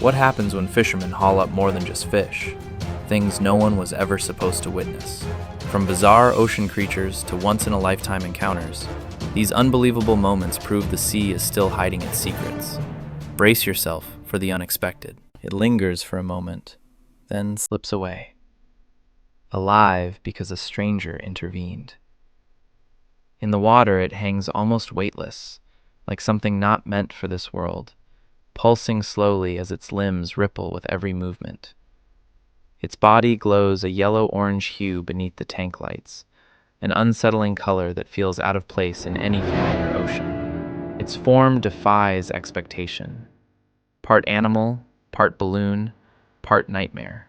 What happens when fishermen haul up more than just fish? Things no one was ever supposed to witness. From bizarre ocean creatures to once-in-a-lifetime encounters, these unbelievable moments prove the sea is still hiding its secrets. Brace yourself for the unexpected. It lingers for a moment, then slips away. Alive because a stranger intervened. In the water, it hangs almost weightless, like something not meant for this world, pulsing slowly as its limbs ripple with every movement. Its body glows a yellow-orange hue beneath the tank lights, an unsettling color that feels out of place in any familiar ocean. Its form defies expectation. Part animal, part balloon, part nightmare.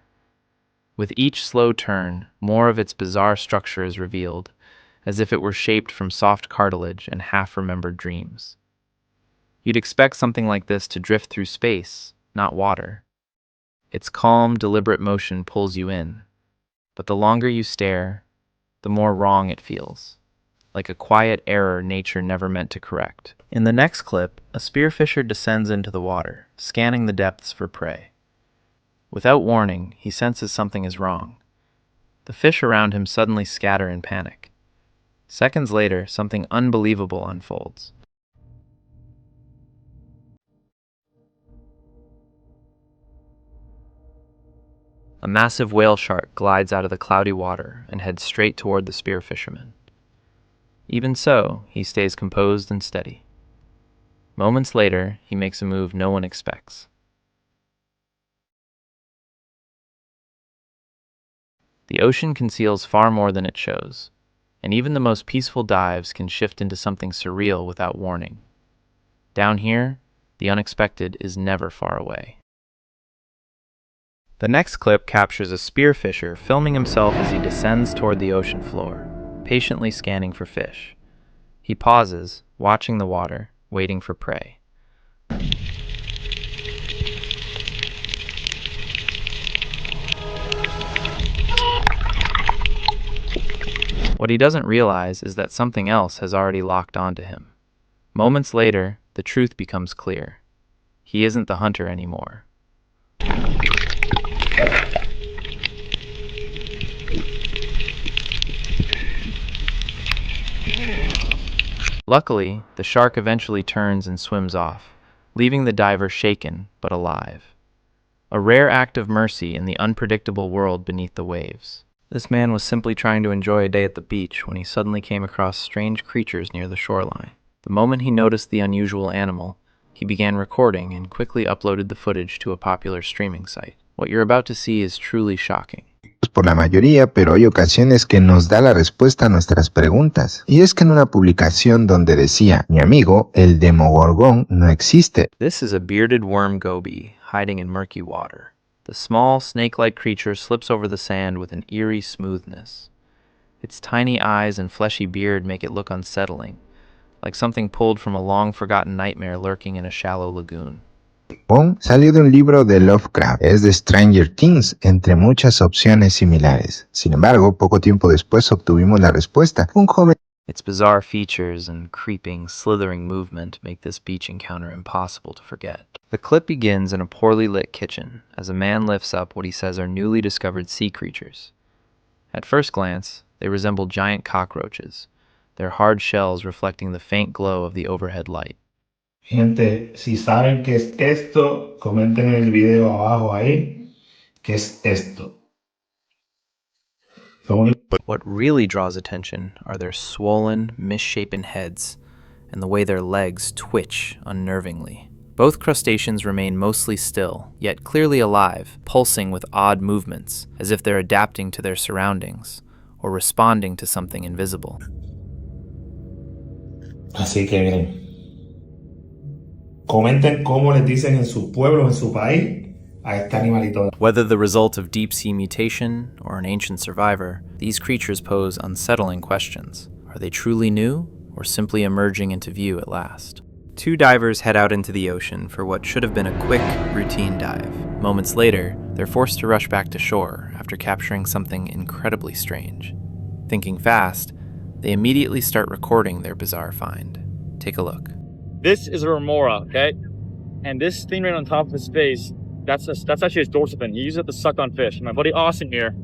With each slow turn, more of its bizarre structure is revealed, as if it were shaped from soft cartilage and half-remembered dreams. You'd expect something like this to drift through space, not water. Its calm, deliberate motion pulls you in, but the longer you stare, the more wrong it feels, like a quiet error nature never meant to correct. In the next clip, a spearfisher descends into the water, scanning the depths for prey. Without warning, he senses something is wrong. The fish around him suddenly scatter in panic. Seconds later, something unbelievable unfolds. A massive whale shark glides out of the cloudy water and heads straight toward the spear fisherman. Even so, he stays composed and steady. Moments later, he makes a move no one expects. The ocean conceals far more than it shows, and even the most peaceful dives can shift into something surreal without warning. Down here, the unexpected is never far away. The next clip captures a spearfisher filming himself as he descends toward the ocean floor, patiently scanning for fish. He pauses, watching the water, waiting for prey. What he doesn't realize is that something else has already locked onto him. Moments later, the truth becomes clear. He isn't the hunter anymore. Luckily, the shark eventually turns and swims off, leaving the diver shaken but alive. A rare act of mercy in the unpredictable world beneath the waves. This man was simply trying to enjoy a day at the beach when he suddenly came across strange creatures near the shoreline. The moment he noticed the unusual animal, he began recording and quickly uploaded the footage to a popular streaming site. What you're about to see is truly shocking. Por la mayoría, pero hay ocasiones que nos da la respuesta a nuestras preguntas. Y es que en una publicación donde decía, mi amigo, el demogorgón no existe. This is a bearded worm goby hiding in murky water. The small, snake-like creature slips over the sand with an eerie smoothness. Its tiny eyes and fleshy beard make it look unsettling, like something pulled from a long-forgotten nightmare lurking in a shallow lagoon. Salió de un libro de Lovecraft, es de Stranger Things, entre muchas opciones similares. Sin embargo, poco tiempo después obtuvimos la respuesta. Un joven. Its bizarre features and creeping, slithering movement make this beach encounter impossible to forget. The clip begins in a poorly lit kitchen as a man lifts up what he says are newly discovered sea creatures. At first glance, they resemble giant cockroaches, their hard shells reflecting the faint glow of the overhead light. Gente, si saben qué es esto, comenten en el video abajo ahí, qué es esto. But what really draws attention are their swollen, misshapen heads and the way their legs twitch unnervingly. Both crustaceans remain mostly still, yet clearly alive, pulsing with odd movements, as if they're adapting to their surroundings or responding to something invisible. Así que miren, comenten cómo les dicen en su pueblo, en su país, a este animalito. Whether the result of deep-sea mutation or an ancient survivor, these creatures pose unsettling questions. Are they truly new, or simply emerging into view at last? Two divers head out into the ocean for what should have been a quick, routine dive. Moments later, they're forced to rush back to shore after capturing something incredibly strange. Thinking fast, they immediately start recording their bizarre find. Take a look. This is a remora, okay? And this thing right on top of his face That's actually his dorsal fin. He uses it to suck on fish. My buddy Austin here.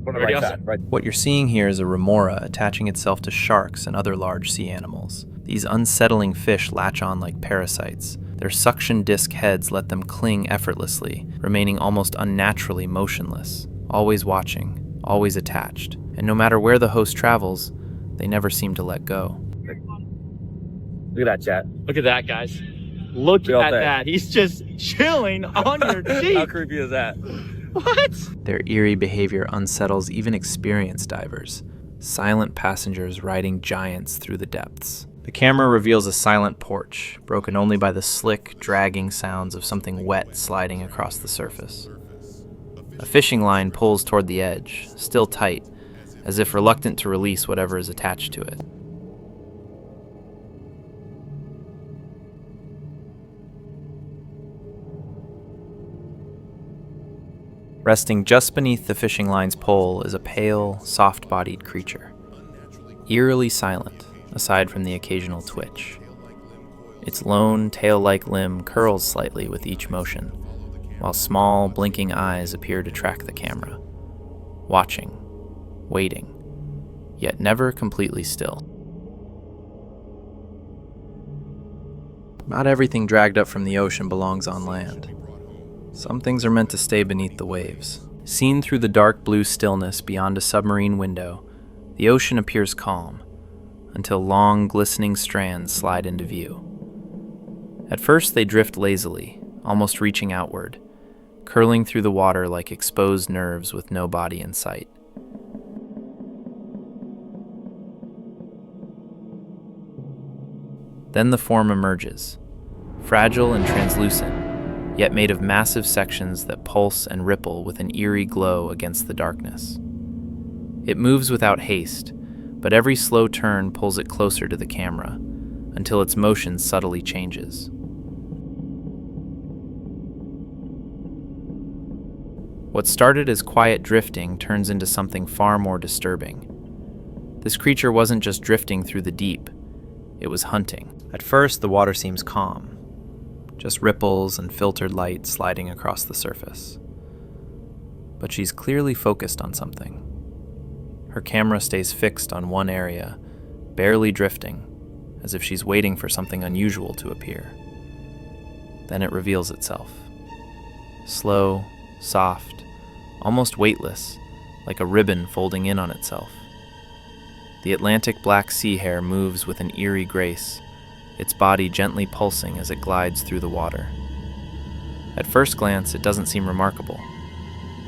Right side, right. What you're seeing here is a remora attaching itself to sharks and other large sea animals. These unsettling fish latch on like parasites. Their suction disc heads let them cling effortlessly, remaining almost unnaturally motionless, always watching, always attached. And no matter where the host travels, they never seem to let go. Look at that, chat. Look at that, guys. Look Real at thing. that. He's just chilling on your cheek. How creepy is that? What? Their eerie behavior unsettles even experienced divers, silent passengers riding giants through the depths. The camera reveals a silent porch, broken only by the slick, dragging sounds of something wet sliding across the surface. A fishing line pulls toward the edge, still tight, as if reluctant to release whatever is attached to it. Resting just beneath the fishing line's pole is a pale, soft-bodied creature, eerily silent, aside from the occasional twitch. Its lone, tail-like limb curls slightly with each motion, while small, blinking eyes appear to track the camera, watching, waiting, yet never completely still. Not everything dragged up from the ocean belongs on land. Some things are meant to stay beneath the waves. Seen through the dark blue stillness beyond a submarine window, the ocean appears calm, until long, glistening strands slide into view. At first they drift lazily, almost reaching outward, curling through the water like exposed nerves with no body in sight. Then the form emerges, fragile and translucent, yet made of massive sections that pulse and ripple with an eerie glow against the darkness. It moves without haste, but every slow turn pulls it closer to the camera, until its motion subtly changes. What started as quiet drifting turns into something far more disturbing. This creature wasn't just drifting through the deep, it was hunting. At first, the water seems calm, just ripples and filtered light sliding across the surface. But she's clearly focused on something. Her camera stays fixed on one area, barely drifting, as if she's waiting for something unusual to appear. Then it reveals itself. Slow, soft, almost weightless, like a ribbon folding in on itself. The Atlantic black sea hare moves with an eerie grace, its body gently pulsing as it glides through the water. At first glance, it doesn't seem remarkable,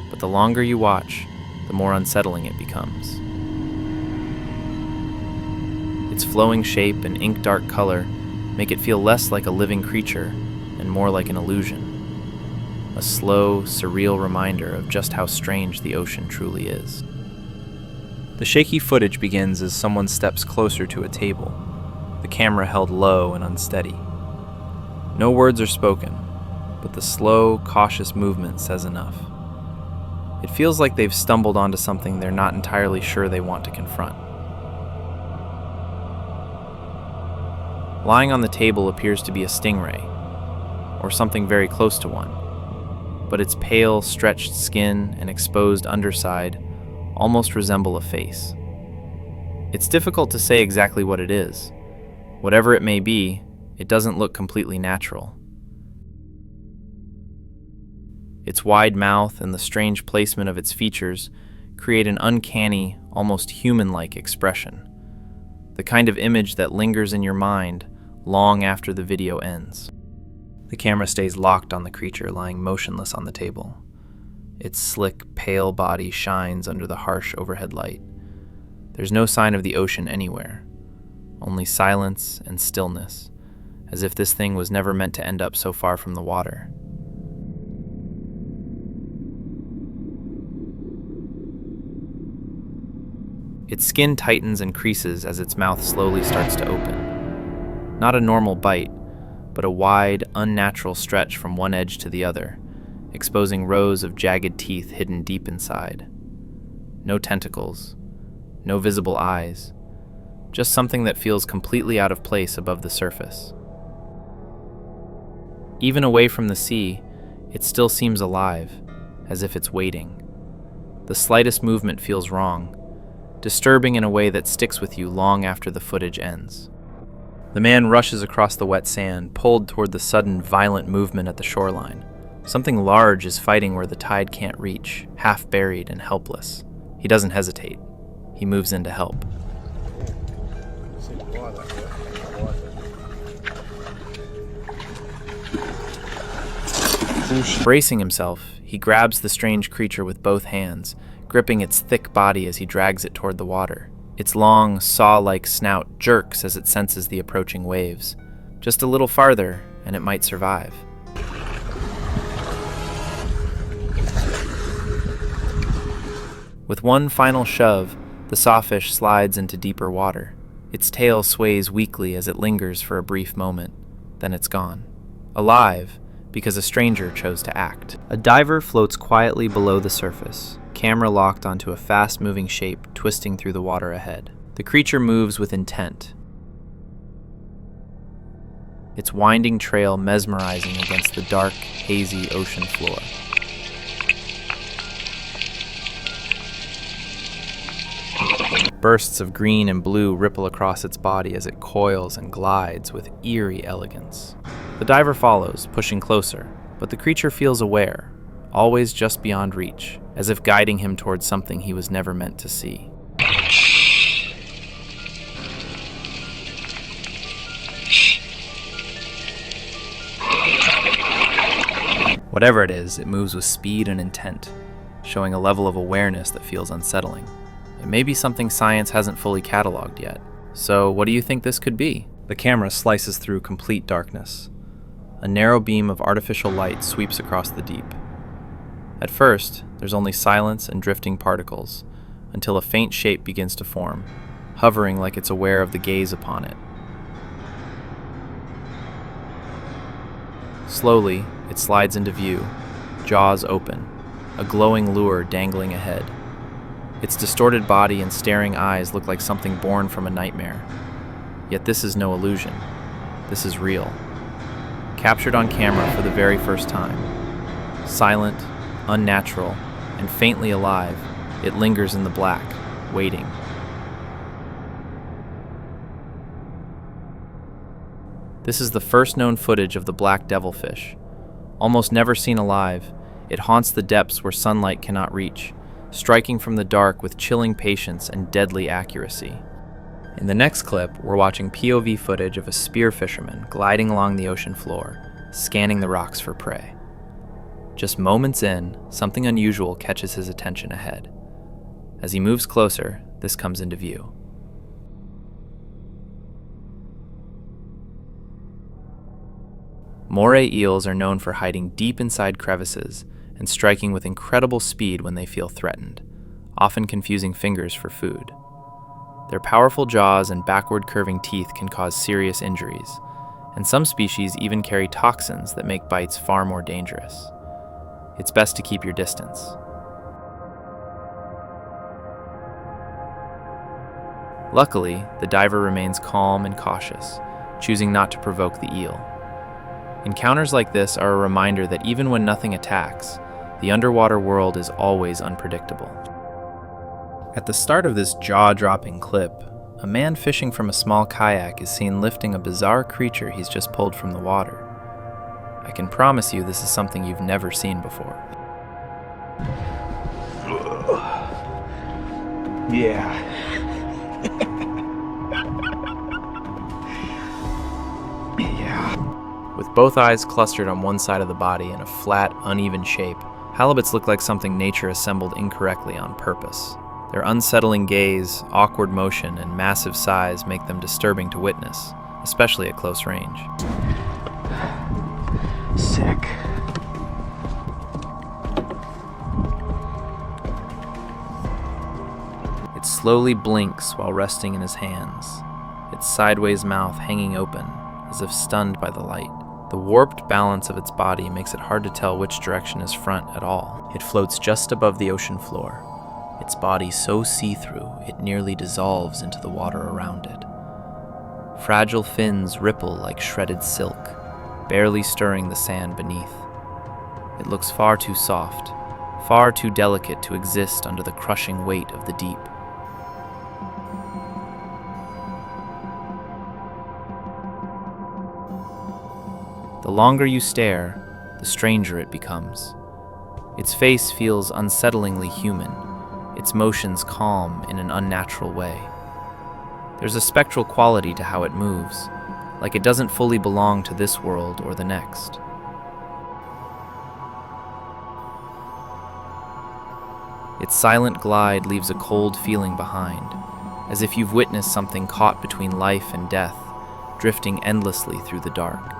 but the longer you watch, the more unsettling it becomes. Its flowing shape and ink-dark color make it feel less like a living creature and more like an illusion, a slow, surreal reminder of just how strange the ocean truly is. The shaky footage begins as someone steps closer to a table, the camera held low and unsteady. No words are spoken, but the slow, cautious movement says enough. It feels like they've stumbled onto something they're not entirely sure they want to confront. Lying on the table appears to be a stingray, or something very close to one, but its pale, stretched skin and exposed underside almost resemble a face. It's difficult to say exactly what it is. Whatever it may be, it doesn't look completely natural. Its wide mouth and the strange placement of its features create an uncanny, almost human-like expression, the kind of image that lingers in your mind long after the video ends. The camera stays locked on the creature lying motionless on the table. Its slick, pale body shines under the harsh overhead light. There's no sign of the ocean anywhere, only silence and stillness, as if this thing was never meant to end up so far from the water. Its skin tightens and creases as its mouth slowly starts to open. Not a normal bite, but a wide, unnatural stretch from one edge to the other, exposing rows of jagged teeth hidden deep inside. No tentacles, no visible eyes, just something that feels completely out of place above the surface. Even away from the sea, It still seems alive, as if it's waiting. The slightest movement feels wrong, disturbing in a way that sticks with you long after the footage ends. The man rushes across the wet sand, pulled toward the sudden, violent movement at the shoreline. Something large is fighting where the tide can't reach, half buried and helpless. He doesn't hesitate. He moves in to help. Bracing himself, he grabs the strange creature with both hands, gripping its thick body as he drags it toward the water. Its long, saw-like snout jerks as it senses the approaching waves. Just a little farther, and it might survive. With one final shove, the sawfish slides into deeper water. Its tail sways weakly as it lingers for a brief moment. Then it's gone. Alive, because a stranger chose to act. A diver floats quietly below the surface, camera locked onto a fast-moving shape twisting through the water ahead. The creature moves with intent, its winding trail mesmerizing against the dark, hazy ocean floor. Bursts of green and blue ripple across its body as it coils and glides with eerie elegance. The diver follows, pushing closer, but the creature feels aware, always just beyond reach, as if guiding him towards something he was never meant to see. Whatever it is, it moves with speed and intent, showing a level of awareness that feels unsettling. It may be something science hasn't fully cataloged yet. So what do you think this could be? The camera slices through complete darkness. A narrow beam of artificial light sweeps across the deep. At first, there's only silence and drifting particles, until a faint shape begins to form, hovering like it's aware of the gaze upon it. Slowly, it slides into view, jaws open, a glowing lure dangling ahead. Its distorted body and staring eyes look like something born from a nightmare. Yet this is no illusion. This is real. Captured on camera for the very first time. Silent, unnatural, and faintly alive, it lingers in the black, waiting. This is the first known footage of the black devilfish. Almost never seen alive, it haunts the depths where sunlight cannot reach, striking from the dark with chilling patience and deadly accuracy. In the next clip, we're watching POV footage of a spear fisherman gliding along the ocean floor, scanning the rocks for prey. Just moments in, something unusual catches his attention ahead. As he moves closer, this comes into view. Moray eels are known for hiding deep inside crevices and striking with incredible speed when they feel threatened, often confusing fingers for food. Their powerful jaws and backward curving teeth can cause serious injuries, and some species even carry toxins that make bites far more dangerous. It's best to keep your distance. Luckily, the diver remains calm and cautious, choosing not to provoke the eel. Encounters like this are a reminder that even when nothing attacks, the underwater world is always unpredictable. At the start of this jaw-dropping clip, a man fishing from a small kayak is seen lifting a bizarre creature he's just pulled from the water. I can promise you this is something you've never seen before. Yeah. With both eyes clustered on one side of the body in a flat, uneven shape, halibuts look like something nature assembled incorrectly on purpose. Their unsettling gaze, awkward motion, and massive size make them disturbing to witness, especially at close range. Sick. It slowly blinks while resting in his hands, its sideways mouth hanging open, as if stunned by the light. The warped balance of its body makes it hard to tell which direction is front at all. It floats just above the ocean floor, its body so see-through it nearly dissolves into the water around it. Fragile fins ripple like shredded silk, barely stirring the sand beneath. It looks far too soft, far too delicate to exist under the crushing weight of the deep. The longer you stare, the stranger it becomes. Its face feels unsettlingly human, its motions calm in an unnatural way. There's a spectral quality to how it moves, like it doesn't fully belong to this world or the next. Its silent glide leaves a cold feeling behind, as if you've witnessed something caught between life and death, drifting endlessly through the dark.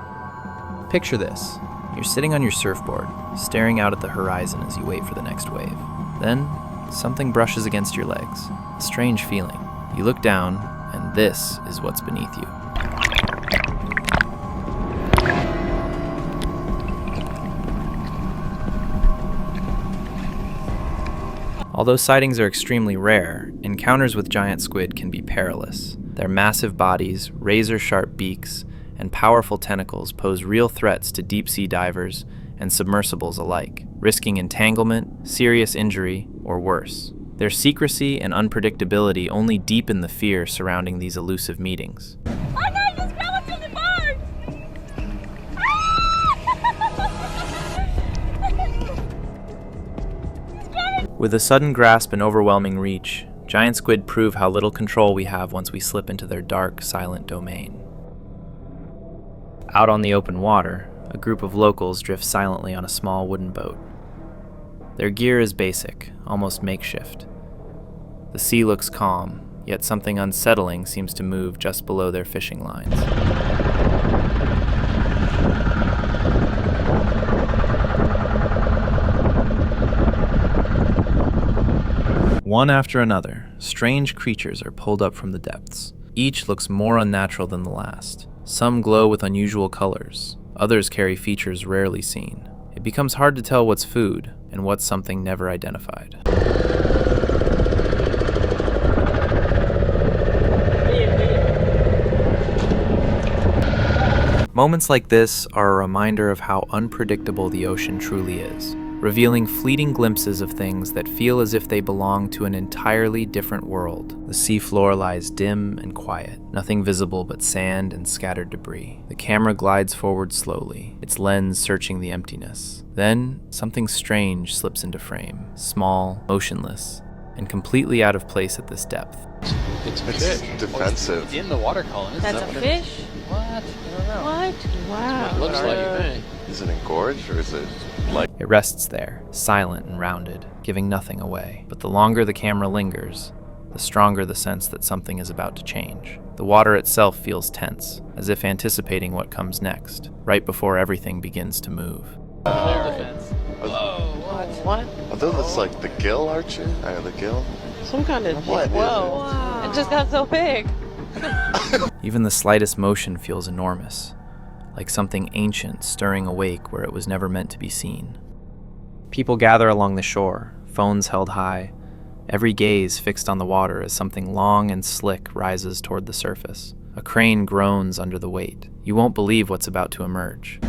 Picture this. You're sitting on your surfboard, staring out at the horizon as you wait for the next wave. Then, something brushes against your legs. A strange feeling. You look down, and this is what's beneath you. Although sightings are extremely rare, encounters with giant squid can be perilous. Their massive bodies, razor-sharp beaks, and powerful tentacles pose real threats to deep-sea divers and submersibles alike, risking entanglement, serious injury, or worse. Their secrecy and unpredictability only deepen the fear surrounding these elusive meetings. Oh no, just grab it from the board! With a sudden grasp and overwhelming reach, giant squid prove how little control we have once we slip into their dark, silent domain. Out on the open water, a group of locals drift silently on a small wooden boat. Their gear is basic, almost makeshift. The sea looks calm, yet something unsettling seems to move just below their fishing lines. One after another, strange creatures are pulled up from the depths. Each looks more unnatural than the last. Some glow with unusual colors. Others carry features rarely seen. It becomes hard to tell what's food and what's something never identified. Moments like this are a reminder of how unpredictable the ocean truly is, revealing fleeting glimpses of things that feel as if they belong to an entirely different world. The seafloor lies dim and quiet, nothing visible but sand and scattered debris. The camera glides forward slowly, its lens searching the emptiness. Then, something strange slips into frame, small, motionless, and completely out of place at this depth. It's defensive. It's in the water column. Isn't That's that a what it is? fish? What? I don't know. What? Wow. It looks like. Is it engorged or is it like? It rests there, silent and rounded, giving nothing away. But the longer the camera lingers, the stronger the sense that something is about to change. The water itself feels tense, as if anticipating what comes next, right before everything begins to move. Whoa, what? Are those like the gill archer? The gill? Some kind of... What? Whoa. Wow. It just got so big. Even the slightest motion feels enormous, like something ancient stirring awake where it was never meant to be seen. People gather along the shore, phones held high, every gaze fixed on the water as something long and slick rises toward the surface. A crane groans under the weight. You won't believe what's about to emerge.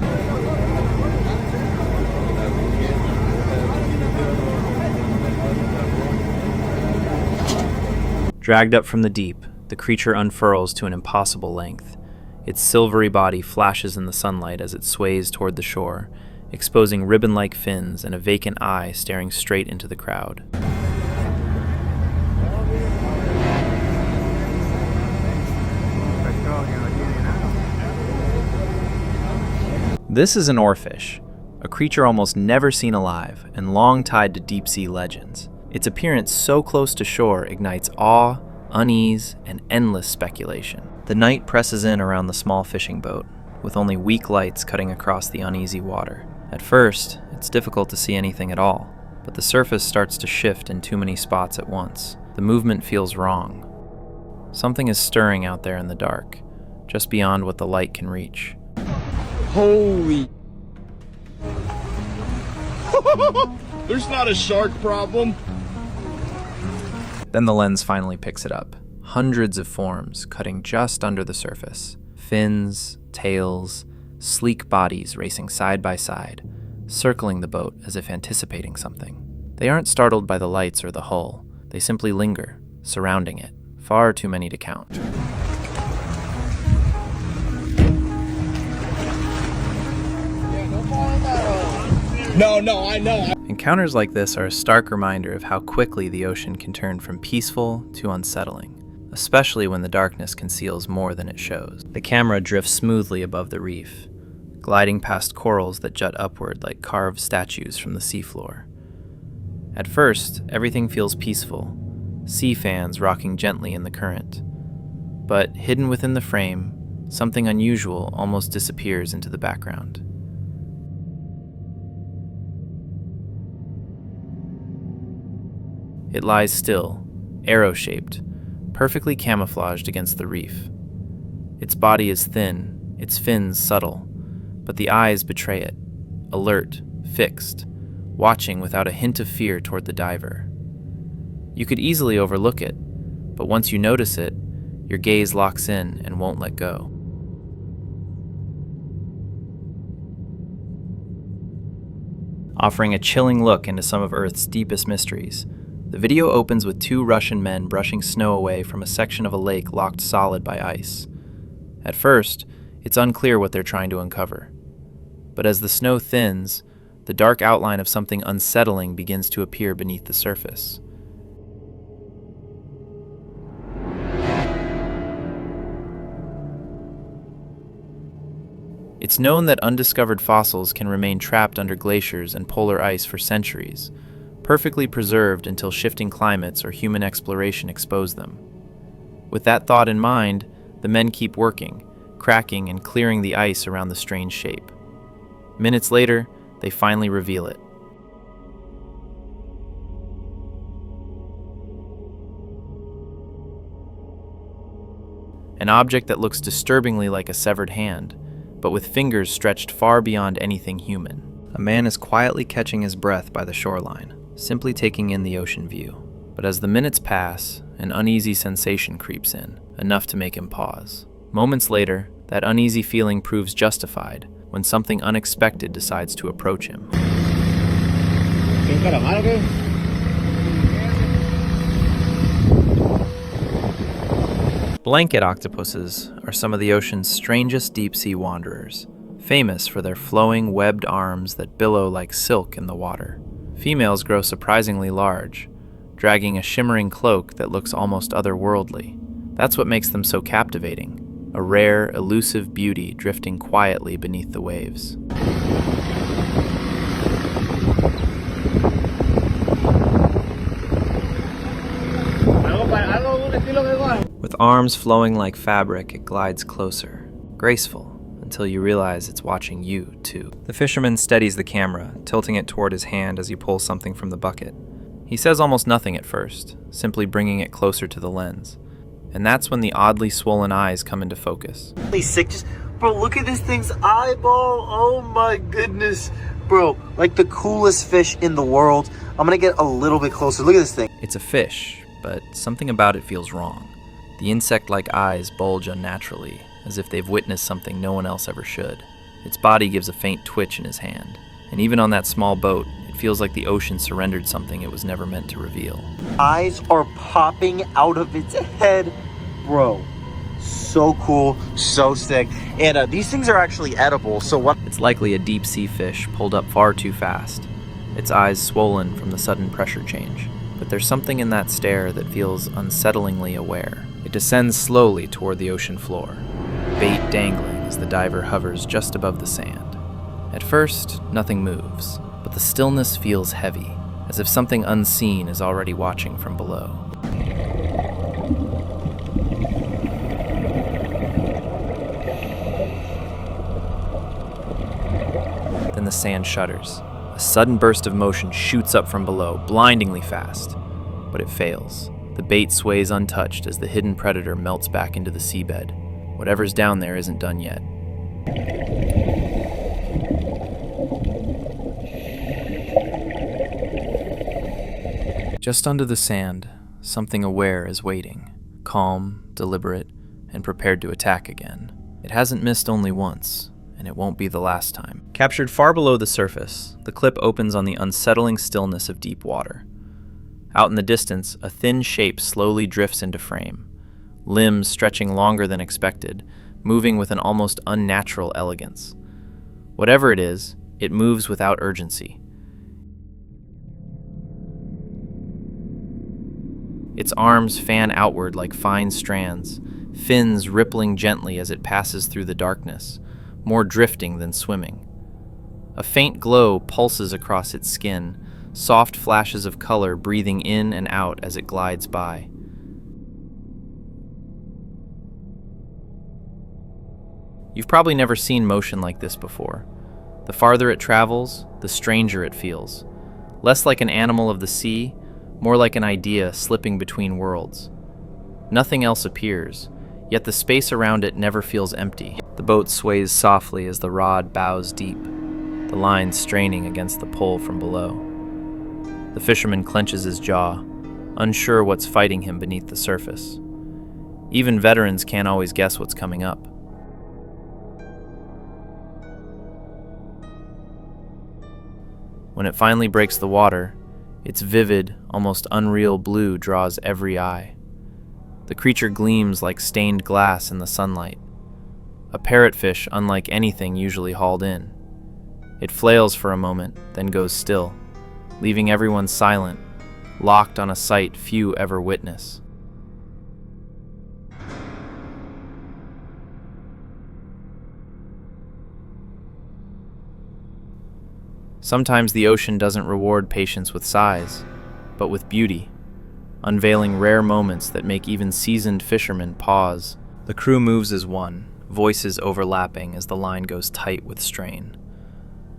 Dragged up from the deep, the creature unfurls to an impossible length. Its silvery body flashes in the sunlight as it sways toward the shore, exposing ribbon-like fins and a vacant eye staring straight into the crowd. This is an oarfish, a creature almost never seen alive and long tied to deep-sea legends. Its appearance so close to shore ignites awe, unease, and endless speculation. The night presses in around the small fishing boat, with only weak lights cutting across the uneasy water. At first, it's difficult to see anything at all, but the surface starts to shift in too many spots at once. The movement feels wrong. Something is stirring out there in the dark, just beyond what the light can reach. Holy... There's not a shark problem. Then the lens finally picks it up. Hundreds of forms cutting just under the surface. Fins, tails, sleek bodies racing side by side, circling the boat as if anticipating something. They aren't startled by the lights or the hull. They simply linger, surrounding it, far too many to count. No, I know. Encounters like this are a stark reminder of how quickly the ocean can turn from peaceful to unsettling, especially when the darkness conceals more than it shows. The camera drifts smoothly above the reef, gliding past corals that jut upward like carved statues from the seafloor. At first, everything feels peaceful, sea fans rocking gently in the current. But hidden within the frame, something unusual almost disappears into the background. It lies still, arrow-shaped, perfectly camouflaged against the reef. Its body is thin, its fins subtle, but the eyes betray it, alert, fixed, watching without a hint of fear toward the diver. You could easily overlook it, but once you notice it, your gaze locks in and won't let go. Offering a chilling look into some of Earth's deepest mysteries, the video opens with two Russian men brushing snow away from a section of a lake locked solid by ice. At first, it's unclear what they're trying to uncover. But as the snow thins, the dark outline of something unsettling begins to appear beneath the surface. It's known that undiscovered fossils can remain trapped under glaciers and polar ice for centuries, perfectly preserved until shifting climates or human exploration expose them. With that thought in mind, the men keep working, cracking and clearing the ice around the strange shape. Minutes later, they finally reveal it. An object that looks disturbingly like a severed hand, but with fingers stretched far beyond anything human. A man is quietly catching his breath by the shoreline, simply taking in the ocean view. But as the minutes pass, an uneasy sensation creeps in, enough to make him pause. Moments later, that uneasy feeling proves justified when something unexpected decides to approach him. Blanket octopuses are some of the ocean's strangest deep-sea wanderers, famous for their flowing, webbed arms that billow like silk in the water. Females grow surprisingly large, dragging a shimmering cloak that looks almost otherworldly. That's what makes them so captivating, a rare, elusive beauty drifting quietly beneath the waves. With arms flowing like fabric, it glides closer, graceful, until you realize it's watching you, too. The fisherman steadies the camera, tilting it toward his hand as he pulls something from the bucket. He says almost nothing at first, simply bringing it closer to the lens. And that's when the oddly swollen eyes come into focus. Sick, bro, look at this thing's eyeball. Oh my goodness. Bro, like the coolest fish in the world. I'm gonna get a little bit closer. Look at this thing. It's a fish, but something about it feels wrong. The insect-like eyes bulge unnaturally, as if they've witnessed something no one else ever should. Its body gives a faint twitch in his hand, and even on that small boat, it feels like the ocean surrendered something it was never meant to reveal. Eyes are popping out of its head. Bro, so cool, so sick. And these things are actually edible, so what? It's likely a deep-sea fish pulled up far too fast, its eyes swollen from the sudden pressure change. But there's something in that stare that feels unsettlingly aware. It descends slowly toward the ocean floor, bait dangling as the diver hovers just above the sand. At first, nothing moves, but the stillness feels heavy, as if something unseen is already watching from below. Then the sand shudders. A sudden burst of motion shoots up from below, blindingly fast, but it fails. The bait sways untouched as the hidden predator melts back into the seabed. Whatever's down there isn't done yet. Just under the sand, something aware is waiting, calm, deliberate, and prepared to attack again. It hasn't missed only once, and it won't be the last time. Captured far below the surface, the clip opens on the unsettling stillness of deep water. Out in the distance, a thin shape slowly drifts into frame, limbs stretching longer than expected, moving with an almost unnatural elegance. Whatever it is, it moves without urgency. Its arms fan outward like fine strands, fins rippling gently as it passes through the darkness, more drifting than swimming. A faint glow pulses across its skin, soft flashes of color breathing in and out as it glides by. You've probably never seen motion like this before. The farther it travels, the stranger it feels. Less like an animal of the sea, more like an idea slipping between worlds. Nothing else appears, yet the space around it never feels empty. The boat sways softly as the rod bows deep, the line straining against the pull from below. The fisherman clenches his jaw, unsure what's fighting him beneath the surface. Even veterans can't always guess what's coming up. When it finally breaks the water, its vivid, almost unreal blue draws every eye. The creature gleams like stained glass in the sunlight, a parrotfish unlike anything usually hauled in. It flails for a moment, then goes still, leaving everyone silent, locked on a sight few ever witness. Sometimes the ocean doesn't reward patience with size, but with beauty, unveiling rare moments that make even seasoned fishermen pause. The crew moves as one, voices overlapping as the line goes tight with strain.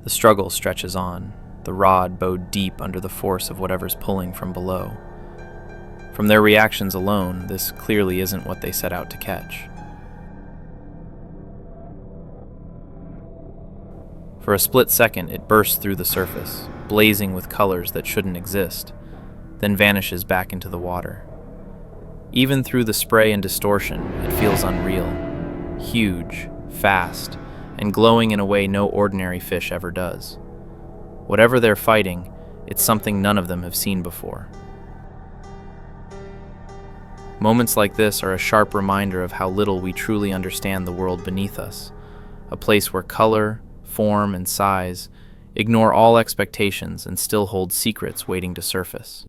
The struggle stretches on, the rod bowed deep under the force of whatever's pulling from below. From their reactions alone, this clearly isn't what they set out to catch. For a split second, it bursts through the surface, blazing with colors that shouldn't exist, then vanishes back into the water. Even through the spray and distortion, it feels unreal, huge, fast, and glowing in a way no ordinary fish ever does. Whatever they're fighting, it's something none of them have seen before. Moments like this are a sharp reminder of how little we truly understand the world beneath us, a place where color, form, and size ignore all expectations and still hold secrets waiting to surface.